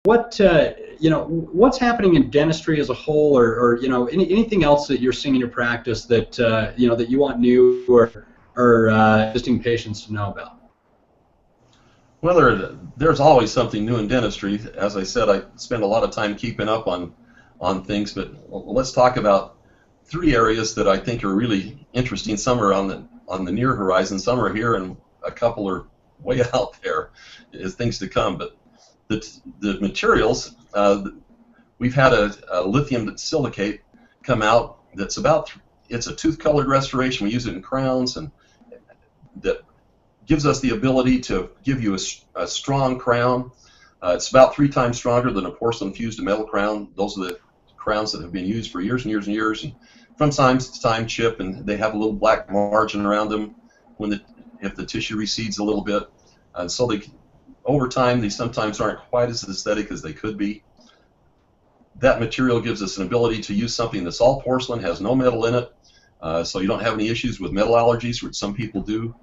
What what's happening in dentistry as a whole, or anything else that you're seeing in your practice that that you want new or existing patients to know about? Well, there's always something new in dentistry. As I said, I spend a lot of time keeping up on things, but let's talk about three areas that I think are really interesting. Some are on the near horizon, some are here, and a couple are way out there as things to come. But the materials, we've had a lithium silicate come out that's it's a tooth-colored restoration. We use it in crowns, and that gives us the ability to give you a strong crown. It's about 3 times stronger than a porcelain fused to metal crown. Those are the crowns that have been used for years and years and years, and from time to time chip, and they have a little black margin around them if the tissue recedes a little bit. And so over time, they sometimes aren't quite as aesthetic as they could be. That material gives us an ability to use something that's all porcelain, has no metal in it, so you don't have any issues with metal allergies, which some people do.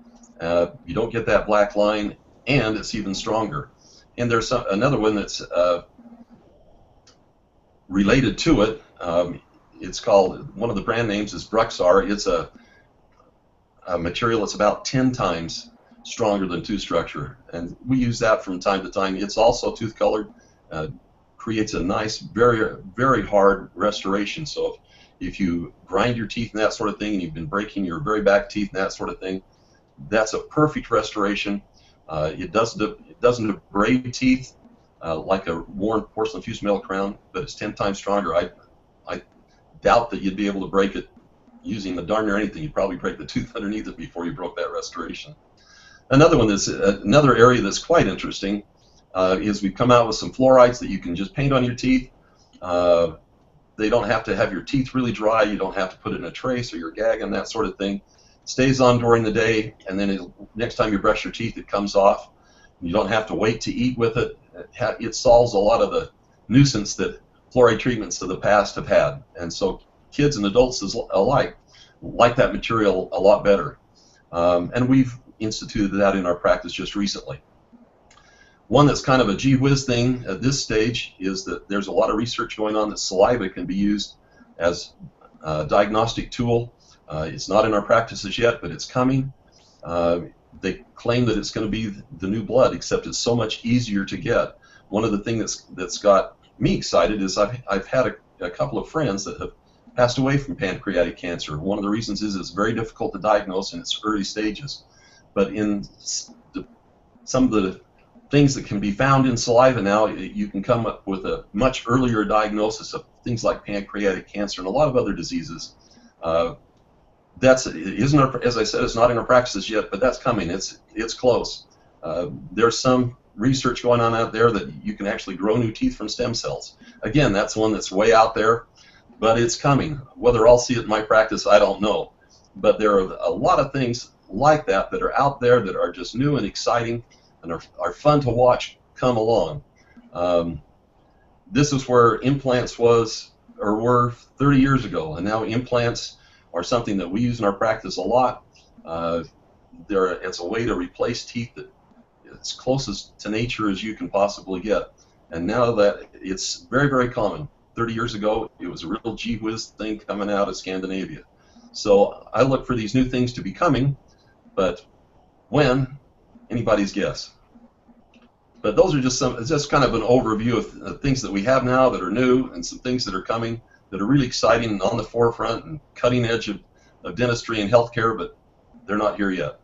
You don't get that black line, and it's even stronger. And there's another one that's related to it. It's called, one of the brand names is Bruxar. It's a material that's about 10 times stronger than tooth structure, and we use that from time to time. It's also tooth colored, creates a nice, very, very hard restoration. So if you grind your teeth and that sort of thing, and you've been breaking your very back teeth and that sort of thing, that's a perfect restoration. It doesn't abrade teeth like a worn porcelain fused metal crown, but it's 10 times stronger. I doubt that you'd be able to break it using the darn near anything. You'd probably break the tooth underneath it before you broke that restoration. Another one that's another area that's quite interesting is we've come out with some fluorides that you can just paint on your teeth. They don't have to have your teeth really dry. You don't have to put it in a trace or your gag and that sort of thing. Stays on during the day, and then next time you brush your teeth, it comes off. You don't have to wait to eat with it. It solves a lot of the nuisance that fluoride treatments of the past have had, and so kids and adults alike like that material a lot better. And we've instituted that in our practice just recently. One that's kind of a gee whiz thing at this stage is that there's a lot of research going on that saliva can be used as a diagnostic tool. It's not in our practices yet, but it's coming. They claim that it's going to be the new blood, except it's so much easier to get. One of the things that's got me excited is I've had a couple of friends that have passed away from pancreatic cancer. One of the reasons is it's very difficult to diagnose in its early stages. But in some of the things that can be found in saliva now, you can come up with a much earlier diagnosis of things like pancreatic cancer and a lot of other diseases. As I said, it's not in our practices yet, but that's coming. It's close. There's some research going on out there that you can actually grow new teeth from stem cells. Again, that's one that's way out there, but it's coming. Whether I'll see it in my practice, I don't know. But there are a lot of things like that that are out there that are just new and exciting and are fun to watch come along. This is where implants were 30 years ago, and now implants are something that we use in our practice a lot. It's a way to replace teeth that as closest to nature as you can possibly get. And now that it's very, very common. 30 years ago, it was a real gee whiz thing coming out of Scandinavia. So I look for these new things to be coming, but when, anybody's guess. But those are just kind of an overview of things that we have now that are new, and some things that are coming that are really exciting and on the forefront and cutting edge of dentistry and healthcare, but they're not here yet.